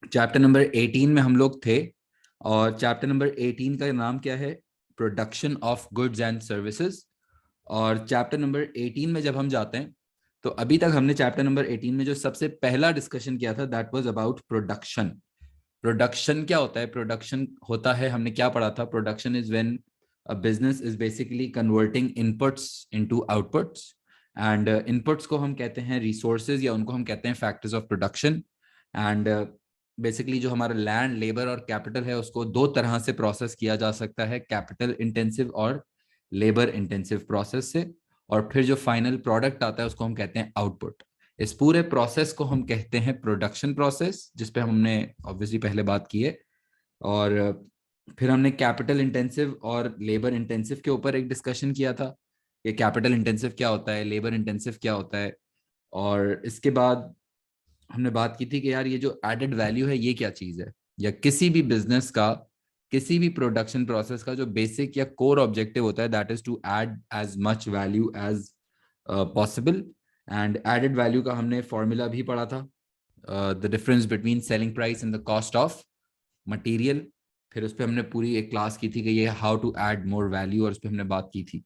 Chapter number 18 में हम लोग थे, और चैप्टर नंबर 18 का नाम क्या है? Production of goods and services. और चैप्टर नंबर 18 में जब हम जाते हैं, तो अभी तक हमने चैप्टर नंबर 18 में जो सबसे पहला डिस्कशन किया था, that was about production. Production क्या होता है? प्रोडक्शन होता है, हमने क्या पढ़ा था? Production is when a business is basically converting inputs into outputs, and inputs को हम कहते हैं रिसोर्सेज, या उनको हम कहते हैं factors of production. And basically जो हमारा लैंड, लेबर और कैपिटल है, उसको दो तरह से प्रोसेस किया जा सकता है, कैपिटल इंटेंसिव और लेबर इंटेंसिव प्रोसेस से। और फिर जो फाइनल प्रोडक्ट आता है उसको हम कहते हैं आउटपुट। इस पूरे प्रोसेस को हम कहते हैं प्रोडक्शन प्रोसेस, जिस पे हमने ऑब्वियसली पहले बात की है। और फिर हमने कैपिटल इंटेंसिव और लेबर इंटेंसिव के ऊपर एक डिस्कशन किया था, कि कैपिटल इंटेंसिव क्या होता है, लेबर इंटेंसिव क्या होता है। और इसके बाद हमने बात की थी कि यार ये जो एडेड वैल्यू है ये क्या चीज़ है, या किसी भी बिजनेस का, किसी भी प्रोडक्शन प्रोसेस का जो बेसिक या कोर ऑब्जेक्टिव होता है, that is to add as much value as possible. And added value का हमने फॉर्मूला भी पढ़ा था, the difference between selling price and the cost of material. फिर उस पर हमने पूरी एक क्लास की थी कि ये how to add more value, और उस पर हमने बात की थी।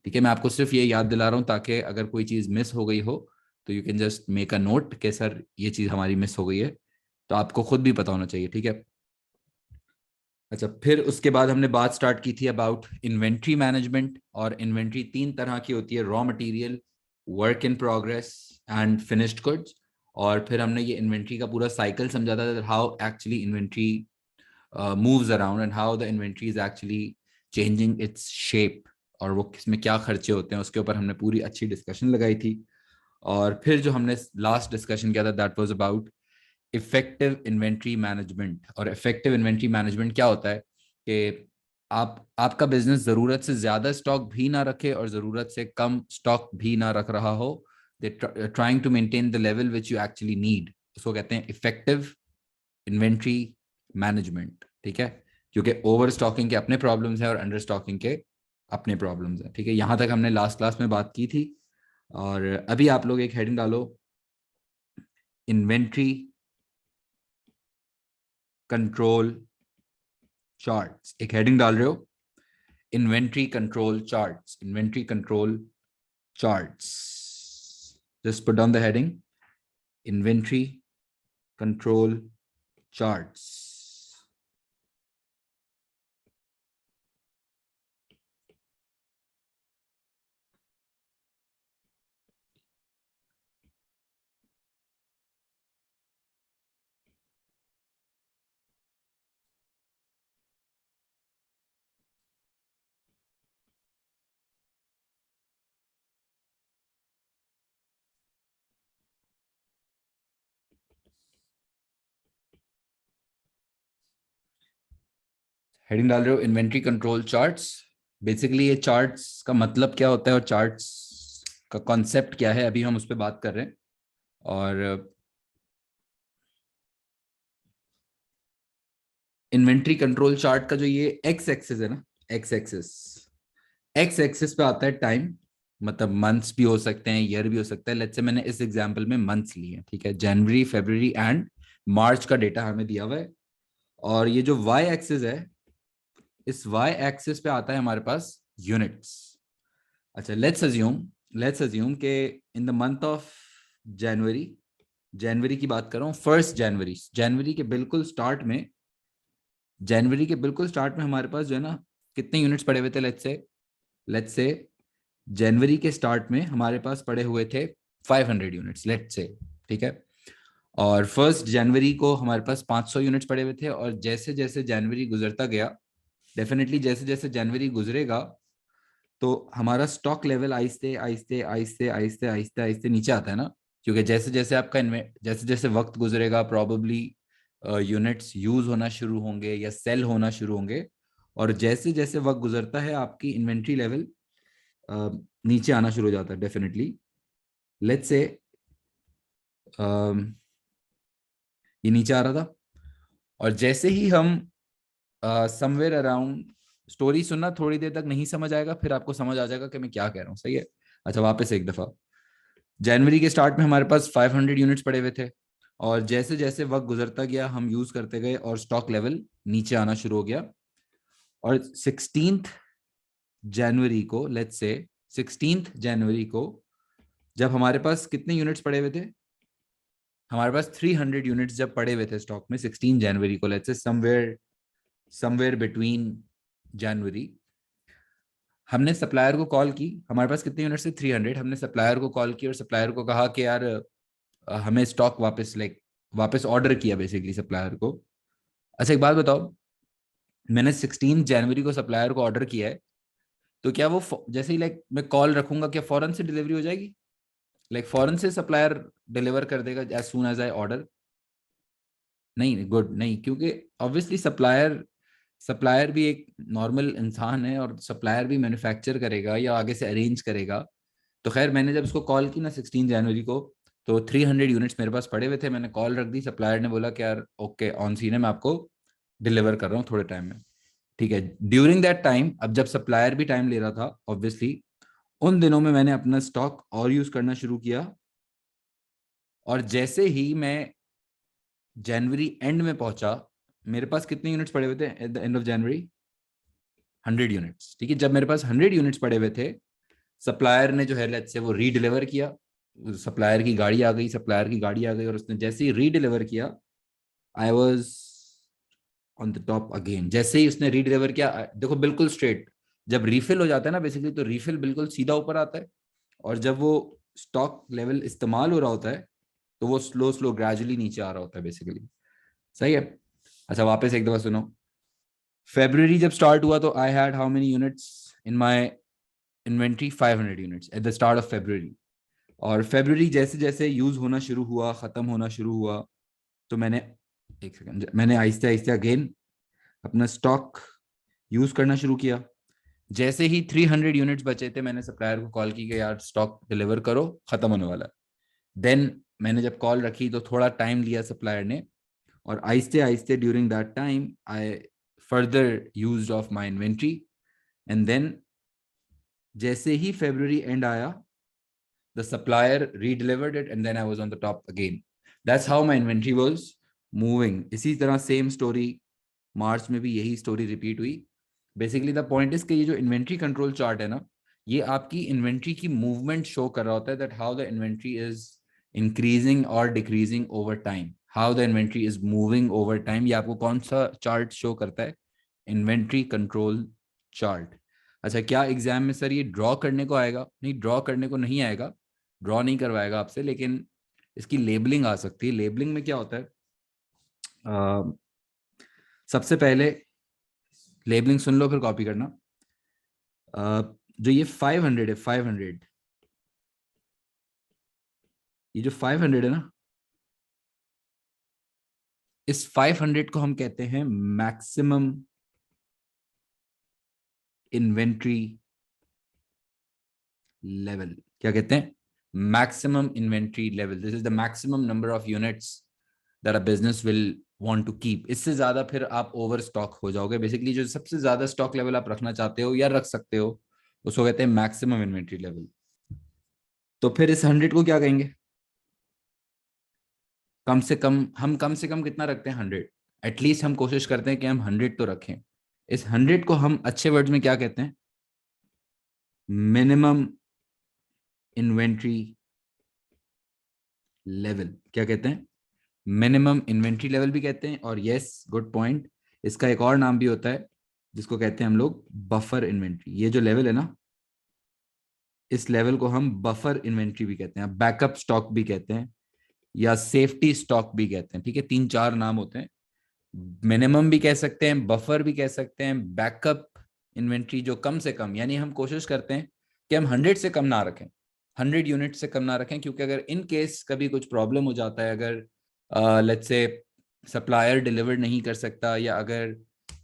ठीक है, मैं आपको सिर्फ ये याद दिला रहा हूँ ताकि अगर कोई चीज़ मिस हो गई हो तो you can just make a note कि सर ये चीज़ हमारी मिस हो गई है, तो आपको खुद भी पता होना चाहिए। ठीक है। अच्छा, फिर उसके बाद हमने बात स्टार्ट की थी अबाउट इन्वेंट्री मैनेजमेंट। और इन्वेंट्री तीन तरह की होती है: raw material, work in progress and finished goods. और फिर हमने ये इन्वेंट्री का पूरा साइकिल समझा था, how actually inventory moves around and how the inventory is actually changing its shape, और वो किसमें क्या खर्चे होते हैं, उसके ऊपर हमने पूरी अच्छी डिस्कशन लगाई थी। और फिर जो हमने लास्ट डिस्कशन किया था, that was about effective inventory management. और इफेक्टिव इन्वेंट्री मैनेजमेंट क्या होता है कि आपका बिजनेस ज़रूरत से ज़्यादा स्टॉक भी ना रखे और ज़रूरत से कम स्टॉक भी ना रख रहा हो, they trying to maintain the level which you actually need. उसको कहते हैं इफेक्टिव इन्वेंट्री मैनेजमेंट। ठीक है, क्योंकि ओवर स्टॉकिंग के अपने प्रॉब्लम्स हैं और अंडर स्टॉकिंग के अपने प्रॉब्लम्स हैं। ठीक है, यहां तक हमने लास्ट क्लास में बात की थी। और अभी आप लोग एक हेडिंग डालो, इन्वेंट्री कंट्रोल चार्ट्स। एक हेडिंग डाल रहे हो, inventory control charts, inventory control charts. Just put down the heading, inventory control charts. Heading डाल रहे हो इन्वेंट्री कंट्रोल चार्ट्स। बेसिकली ये चार्ट्स का मतलब क्या होता है और चार्ट्स का कॉन्सेप्ट क्या है, अभी हम उस पर बात कर रहे हैं। और इन्वेंट्री कंट्रोल चार्ट का जो ये एक्स एक्सिस है ना, एक्स एक्सिस, एक्स एक्सिस पे आता है टाइम। मतलब मंथ्स भी हो सकते हैं, ईयर भी हो सकता है। लेट्स से मैंने इस एग्जांपल में मंथ्स लिए हैं, ठीक है, जनवरी, फरवरी एंड मार्च का डेटा हमें दिया हुआ है। और ये जो वाई एक्सिस है, इस वाई एक्सिस पे आता है हमारे पास यूनिट्स। अच्छा, लेट्स अज्यूम कि in the month of January, जनवरी की बात कर रहा हूँ, फर्स्ट जनवरी, जनवरी के बिल्कुल स्टार्ट में हमारे पास जो है ना, कितने यूनिट्स पड़े हुए थे? लेट्स से जनवरी के स्टार्ट में हमारे पास पड़े हुए थे 500 यूनिट्स, लेट्स से। ठीक है, और फर्स्ट जनवरी को हमारे पास 500 यूनिट्स पड़े हुए थे। और जैसे जैसे जनवरी गुजरता गया, डेफिनेटली जैसे जैसे जनवरी गुजरेगा, तो हमारा स्टॉक लेवल आहिस्ते आहिस्ते आहिस्ते आहिस्ते आहिस्ते आहिस्ते नीचे आता है ना। क्योंकि जैसे जैसे जैसे जैसे वक्त गुजरेगा, प्रॉबेबली यूनिट्स यूज होना शुरू होंगे या सेल होना शुरू होंगे। और जैसे जैसे वक्त गुजरता है, आपकी इन्वेंट्री लेवल नीचे आना शुरू हो जाता है डेफिनेटली। लेट्स से ये नीचे आ रहा था, और जैसे ही हम समवेयर अराउंड, स्टोरी सुनना, थोड़ी देर तक नहीं समझ आएगा, फिर आपको समझ आ जाएगा कि मैं क्या कह रहा हूँ। सही है। अच्छा, वापस एक दफा, जनवरी के स्टार्ट में हमारे पास 500 यूनिट्स पड़े हुए थे, और जैसे जैसे वक्त गुजरता गया हम यूज करते गए और स्टॉक लेवल नीचे आना शुरू हो गया। और 16 जनवरी को, लेट्स से 16 जनवरी को, जब हमारे पास कितने यूनिट्स पड़े हुए थे, हमारे पास 300 यूनिट्स जब पड़े हुए थे स्टॉक में 16 जनवरी को, let's say somewhere somewhere between जनवरी, हमने सप्लायर को कॉल की। हमारे पास कितने यूनिट्स थे, 300। हमने सप्लायर को कॉल की और सप्लायर को कहा कि यार हमें स्टॉक वापस, वापस ऑर्डर किया बेसिकली सप्लायर को। अच्छा एक बात बताओ, मैंने 16 जनवरी को सप्लायर को ऑर्डर किया है, तो क्या वो जैसे ही मैं कॉल रखूंगा क्या फौरन से डिलीवरी हो जाएगी? फौरन से सप्लायर डिलीवर कर देगा as soon as I order? नहीं, गुड नहीं, क्योंकि ऑब्वियसली सप्लायर सप्लायर भी एक नॉर्मल इंसान है और सप्लायर भी मैन्युफैक्चर करेगा या आगे से अरेंज करेगा। तो खैर मैंने जब इसको कॉल की ना 16 जनवरी को, तो 300 यूनिट्स मेरे पास पड़े हुए थे। मैंने कॉल रख दी, सप्लायर ने बोला कि यार ओके ऑन सीन है, मैं आपको डिलीवर कर रहा हूँ थोड़े टाइम में। ठीक है, ड्यूरिंग दैट टाइम, अब जब सप्लायर भी टाइम ले रहा था ऑब्वियसली, उन दिनों में मैंने अपना स्टॉक और यूज करना शुरू किया। और जैसे ही मैं जनवरी एंड में पहुंचा, मेरे पास कितने यूनिट्स पड़े हुए थे at the end of January? 100 units. ठीक है, जब मेरे पास 100 यूनिट्स पड़े हुए थे, सप्लायर ने जो है लेट्स से वो रीडिलीवर किया। सप्लायर की गाड़ी आ गई, सप्लायर की गाड़ी आ गई और उसने जैसे ही रीडिलीवर किया, I was on the top again. जैसे ही उसने रीडिलीवर किया, देखो बिल्कुल स्ट्रेट, जब रिफिल हो जाता है ना बेसिकली, तो रिफिल बिल्कुल सीधा ऊपर आता है। और जब वो स्टॉक लेवल इस्तेमाल हो रहा होता है, तो वो स्लो स्लो ग्रेजुअली नीचे आ रहा होता है बेसिकली। सही है। अच्छा वापस एक दफा सुनो। फेब्रुवरी जब स्टार्ट हुआ, तो I had how many units in my inventory? 500 units at the start of February. और फेब्रुवरी जैसे जैसे यूज होना शुरू हुआ, खत्म होना शुरू हुआ, तो मैंने, एक सेकंड, मैंने आहिस्ते आहिस्ते अगेन अपना स्टॉक यूज करना शुरू किया। जैसे ही 300 यूनिट्स बचे थे, मैंने सप्लायर को कॉल की कि यार स्टॉक डिलीवर करो, खत्म होने वाला है। देन मैंने जब कॉल रखी तो थोड़ा टाइम लिया सप्लायर ने, और आहिस्ते आहिस्ते during that time I further used of my inventory. And then जैसे ही फेब्रुवरी एंड आया, the supplier redelivered it and then I was on the top again. That's how my inventory was moving. इसी तरह same story मार्च में भी यही story repeat हुई। Basically the point is कि ये जो इन्वेंट्री कंट्रोल चार्ट है ना, ये आपकी इन्वेंट्री की मूवमेंट शो कर रहा होता है, that how the inventory is increasing और decreasing over time, how the inventory is moving over time. ये आपको कौन सा चार्ट शो करता है? Inventory control chart. अच्छा क्या एग्जाम में सर ये ड्रॉ करने को आएगा? नहीं, ड्रॉ करने को नहीं आएगा, ड्रॉ नहीं करवाएगा आपसे, लेकिन इसकी लेबलिंग आ सकती है। लेबलिंग में क्या होता है, सबसे पहले लेबलिंग सुन लो फिर कॉपी करना। जो ये 500 है, 500, ये जो 500 है ना, इस 500 को हम कहते हैं मैक्सिमम इन्वेंट्री लेवल। क्या कहते हैं? Maximum inventory level. This is the maximum number of units that a business will want to keep. इससे ज्यादा फिर आप ओवर स्टॉक हो जाओगे। बेसिकली जो सबसे ज्यादा स्टॉक लेवल आप रखना चाहते हो या रख सकते हो, उसको कहते हैं मैक्सिमम इन्वेंट्री लेवल। तो फिर इस 100 को क्या कहेंगे? कम से कम कितना रखते हैं? 100। एटलीस्ट हम कोशिश करते हैं कि हम 100 तो रखें। इस 100 को हम अच्छे वर्ड्स में क्या कहते हैं? Minimum inventory level. क्या कहते हैं? मिनिमम इन्वेंट्री लेवल भी कहते हैं, और यस गुड पॉइंट, इसका एक और नाम भी होता है जिसको कहते हैं हम लोग बफर इन्वेंट्री। ये जो लेवल है ना, इस लेवल को हम बफर इन्वेंट्री भी कहते हैं, बैकअप स्टॉक भी कहते हैं, या सेफ्टी स्टॉक भी कहते हैं। ठीक है, 3-4 नाम होते हैं। मिनिमम भी कह सकते हैं, बफर भी कह सकते हैं, बैकअप इन्वेंट्री जो कम से कम, यानी हम कोशिश करते हैं कि हम 100 से कम ना रखें, 100 यूनिट से कम ना रखें, क्योंकि अगर इन केस कभी कुछ प्रॉब्लम हो जाता है, अगर लेट्स से सप्लायर डिलीवर नहीं कर सकता, या अगर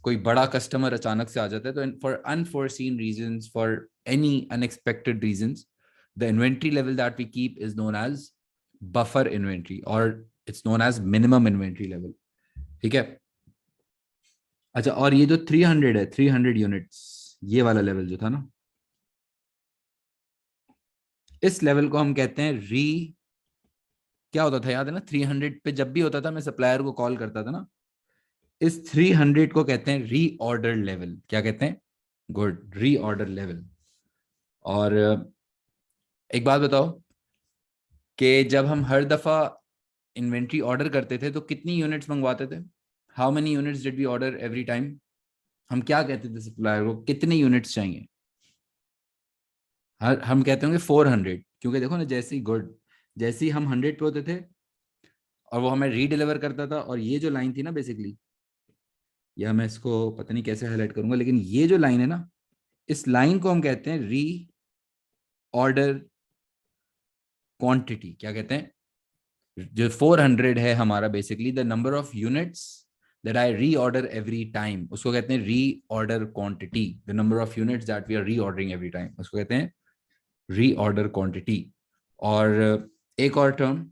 कोई बड़ा कस्टमर अचानक से आ जाता है, तो for unforeseen reasons, for any unexpected reasons, the inventory level that we keep is known as buffer inventory, और it's known as minimum inventory level. ठीक है। अच्छा, और ये जो 300 है, 300 यूनिट्स, ये वाला लेवल जो था ना, इस लेवल को हम कहते हैं री क्या होता था, याद है ना, 300 पे जब भी होता था मैं सप्लायर को कॉल करता था ना, इस 300 को कहते हैं रीऑर्डर लेवल। क्या कहते हैं? Good, reorder level. और एक बात बताओ कि जब हम हर दफा इन्वेंट्री ऑर्डर करते थे तो कितनी यूनिट्स मंगवाते थे? How many units did we order every time? हम क्या कहते थे सप्लायर को, कितने यूनिट्स चाहिए? हर हम कहते होंगे 400, क्योंकि देखो ना, जैसे ही गुड, जैसे ही हम 100 पे होते थे और वो हमें रीडिलीवर करता था, और ये जो लाइन थी ना बेसिकली, या मैं इसको पता नहीं कैसे हाईलाइट करूंगा, लेकिन ये जो लाइन है ना, इस लाइन को हम कहते हैं री ऑर्डर क्वांटिटी। क्या कहते हैं? जो 400 है हमारा, basically the number of units that I reorder every time, उसको कहते हैं reorder quantity. The number of units that we are reordering every time, उसको कहते हैं री ऑर्डर क्वांटिटी। और एक और टर्म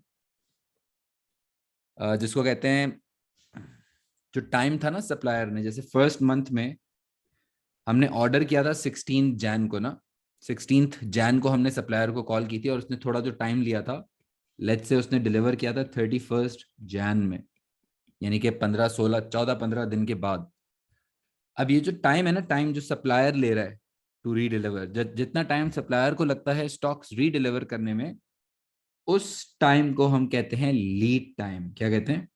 जिसको कहते हैं, जो टाइम था ना सप्लायर ने, जैसे फर्स्ट मंथ में हमने ऑर्डर किया था 16 जैन को ना, 16 जैन को हमने सप्लायर को कॉल की थी, और उसने थोड़ा जो टाइम लिया था, लेट्स से उसने डिलीवर किया था 31 जैन में, यानी कि 15 16 14 15 दिन के बाद। अब ये जो टाइम है ना, टाइम जो सप्लायर ले रहा है टू री डिलीवर, जितना टाइम सप्लायर को लगता है स्टॉक्स री डिलीवर करने में, उस टाइम को हम कहते हैं लीड टाइम। क्या कहते हैं?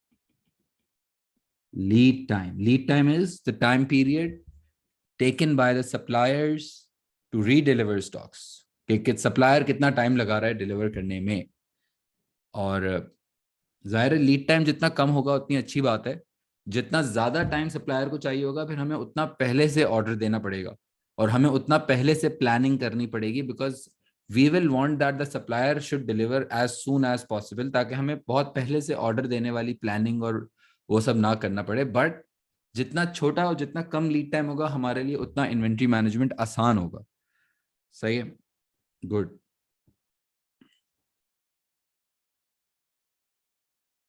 Lead time. Lead time is the time period taken by the suppliers to redeliver stocks, कि सप्लायर कितना टाइम लगा रहा है डिलीवर करने में। और जाहिर है लीड टाइम जितना कम होगा उतनी अच्छी बात है। जितना ज्यादा टाइम सप्लायर को चाहिए होगा, फिर हमें उतना पहले से ऑर्डर देना पड़ेगा, और हमें उतना पहले से प्लानिंग करनी पड़ेगी, because we will want that the supplier should deliver as soon as possible, ताकि हमें बहुत पहले से ऑर्डर देने वाली प्लानिंग और वो सब ना करना पड़े। बट जितना छोटा और जितना कम लीड टाइम होगा हमारे लिए, उतना इन्वेंट्री मैनेजमेंट आसान होगा। सही है, गुड।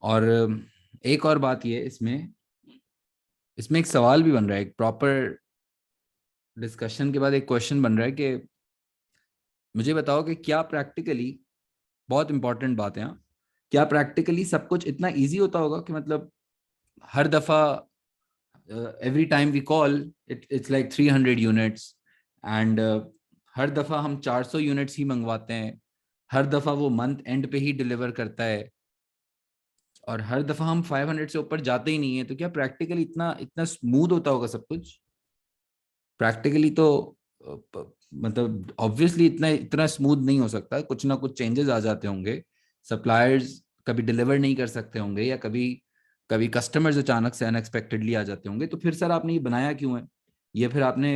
और एक और बात ये इसमें इसमें एक सवाल भी बन रहा है, एक प्रॉपर डिस्कशन के बाद एक क्वेश्चन बन रहा है कि मुझे बताओ कि क्या प्रैक्टिकली, बहुत इंपॉर्टेंट बात है यहाँ, क्या प्रैक्टिकली सब कुछ इतना इजी होता होगा कि मतलब हर दफा every time we call it's like 300 units, and हर दफा हम 400 यूनिट्स ही मंगवाते हैं, हर दफा वो मंथ एंड पे ही डिलीवर करता है, और हर दफा हम 500 से ऊपर जाते ही नहीं है, तो क्या प्रैक्टिकली इतना इतना स्मूथ होता होगा सब कुछ? प्रैक्टिकली तो मतलब ऑब्वियसली इतना इतना स्मूथ नहीं हो सकता, कुछ ना कुछ चेंजेस आ जाते होंगे। सप्लायर्स कभी डिलीवर नहीं कर सकते होंगे, या कभी कभी कस्टमर्स अचानक से अनएक्सपेक्टेडली आ जाते होंगे। तो फिर सर आपने ये बनाया क्यों है? ये फिर आपने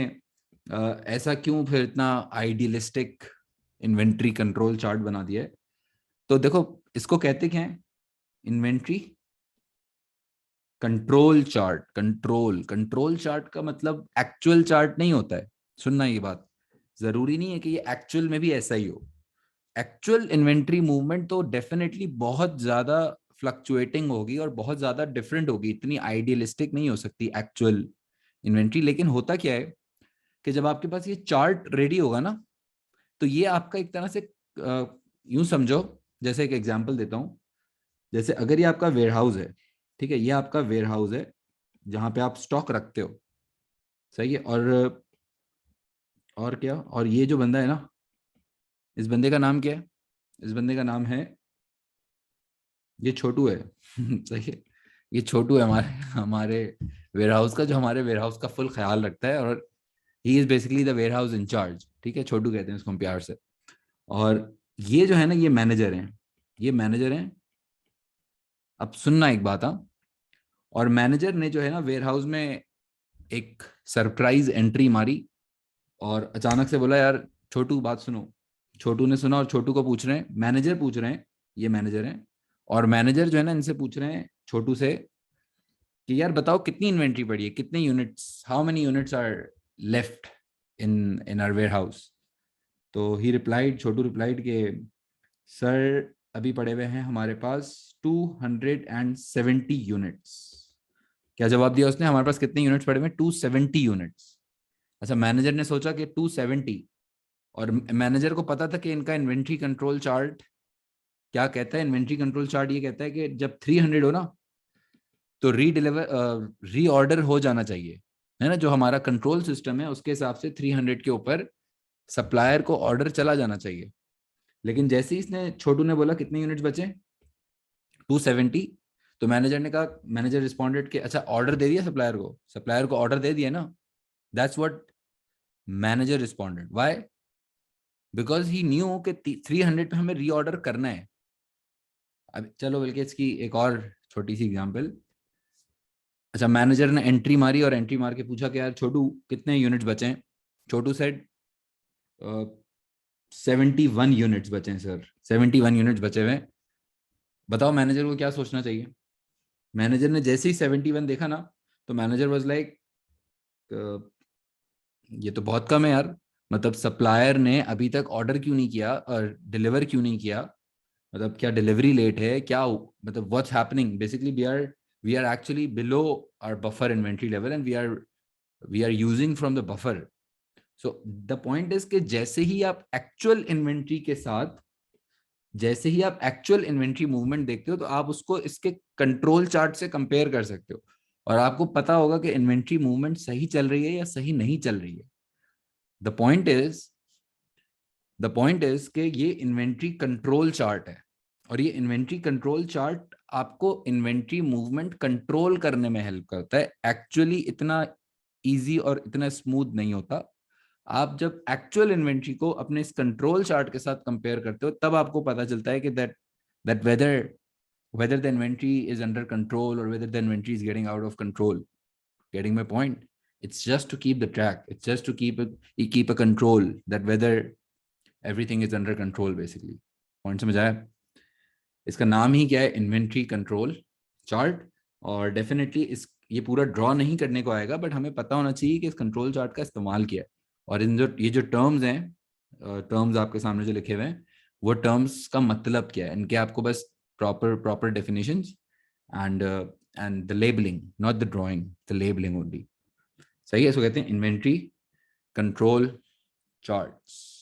ऐसा क्यों फिर इतना आइडियलिस्टिक इन्वेंट्री कंट्रोल चार्ट बना दिया है? तो देखो, इसको कहते क्या है? Inventory control chart. Control control chart का मतलब एक्चुअल चार्ट नहीं होता है। सुनना ये बात, जरूरी नहीं है कि ये एक्चुअल में भी ऐसा ही हो। एक्चुअल इन्वेंट्री मूवमेंट तो डेफिनेटली बहुत ज्यादा फ्लक्चुएटिंग होगी और बहुत ज्यादा डिफरेंट होगी, इतनी आइडियलिस्टिक नहीं हो सकती एक्चुअल इन्वेंट्री। लेकिन होता क्या है कि जब आपके पास ये चार्ट रेडी होगा ना, तो ये आपका एक तरह से यूं समझो, जैसे एक एग्जांपल देता हूं। जैसे अगर ये आपका वेयरहाउस है, ठीक है, ये आपका वेयरहाउस है जहां पे आप स्टॉक रखते हो, सही है। और क्या, और ये जो बंदा है ना, इस बंदे का नाम क्या है? इस बंदे का नाम है, ये छोटू है। सही है, ये छोटू है हमारे हमारे वेयरहाउस का, जो हमारे वेयरहाउस का फुल ख्याल रखता है, और he is basically the warehouse incharge. ठीक है, छोटू कहते हैं उसको हम प्यार से। और ये जो है ना, ये मैनेजर हैं, ये मैनेजर हैं। अब सुनना एक बात, हाँ। और मैनेजर ने जो है ना वेयरहाउस में एक सरप्राइज एंट्री मारी, और अचानक से बोला, यार छोटू बात सुनो। छोटू ने सुना, और छोटू को पूछ रहे हैं, मैनेजर पूछ रहे हैं, ये मैनेजर हैं, और मैनेजर जो है ना इनसे पूछ रहे हैं छोटू से कि यार बताओ कितनी इन्वेंट्री पड़ी है, कितने units, how many units are left in in our warehouse. तो ही रिप्लाइड, छोटू रिप्लाइड के सर अभी पड़े हुए हैं हमारे पास 270 यूनिट्स। क्या जवाब दिया उसने? हमारे पास कितने यूनिट्स पड़े हुए हैं? 270 यूनिट्स। अच्छा, मैनेजर ने सोचा कि 270, और मैनेजर को पता था कि इनका इन्वेंट्री कंट्रोल चार्ट क्या कहता है इन्वेंट्री कंट्रोल चार्ट? ये कहता है कि जब 300 हो ना तो रीऑर्डर हो जाना चाहिए, है ना। जो हमारा कंट्रोल सिस्टम है उसके हिसाब से 300 के ऊपर सप्लायर को ऑर्डर चला जाना चाहिए। लेकिन जैसे ही इसने छोटू ने बोला कितने यूनिट्स बचे, 270, तो मैनेजर ने कहा, मैनेजर रिस्पॉन्डेड कि अच्छा ऑर्डर दे दिया सप्लायर को, सप्लायर को ऑर्डर दे दिया ना। That's what manager responded. Why? Because he new कि 300 पे हमें रीऑर्डर करना है। अब चलो बल्कि इसकी एक और छोटी सी एग्जांपल। अच्छा, मैनेजर ने एंट्री मारी और एंट्री मार के पूछा कि यार छोटू कितने यूनिट्स बचे हैं। छोटू सेड 71 यूनिट्स बचे हैं सर, 71 यूनिट्स बचे हुए हैं। बताओ मैनेजर को क्या सोचना चाहिए? मैनेजर ने जैसे ही 71 देखा ना, तो मैनेजर वाज लाइक ये तो बहुत कम है यार। मतलब सप्लायर ने अभी तक ऑर्डर क्यों नहीं किया और डिलीवर क्यों नहीं किया? मतलब क्या डिलीवरी लेट है क्या? मतलब what's happening? Basically we are actually below our buffer inventory level and we are using from the buffer. So the point is कि जैसे ही आप एक्चुअल इन्वेंट्री मूवमेंट देखते हो तो आप उसको इसके कंट्रोल चार्ट से कंपेयर कर सकते हो, और आपको पता होगा कि इन्वेंट्री मूवमेंट सही चल रही है या सही नहीं चल रही है। The point is the point is कि ये इन्वेंट्री कंट्रोल चार्ट है, और ये इन्वेंट्री कंट्रोल चार्ट आपको इन्वेंट्री मूवमेंट कंट्रोल करने में हेल्प करता है। एक्चुअली इतना इजी और इतना स्मूथ नहीं होता। आप जब एक्चुअल इन्वेंट्री को अपने इस कंट्रोल चार्ट के साथ कंपेयर करते हो तब आपको पता चलता है कि that whether the inventory is under control or whether the inventory is getting out of control. Getting my point? It's just to keep the track. It's just to keep a control that whether everything is under control basically. Point समझ आया? इसका नाम ही क्या है? Inventory control chart. और definitely इस ये पूरा ड्रॉ नहीं करने को आएगा, बट हमें पता होना चाहिए कि इस कंट्रोल चार्ट का इस्तेमाल किया है। और इन जो टर्म्स हैं, टर्म्स आपके सामने जो लिखे हुए हैं, वो टर्म्स का मतलब क्या है, इनके आपको बस proper definitions and the labelling, not the drawing, the labelling only. सही है? इसको कहते हैं इन्वेंट्री कंट्रोल चार्ट्स।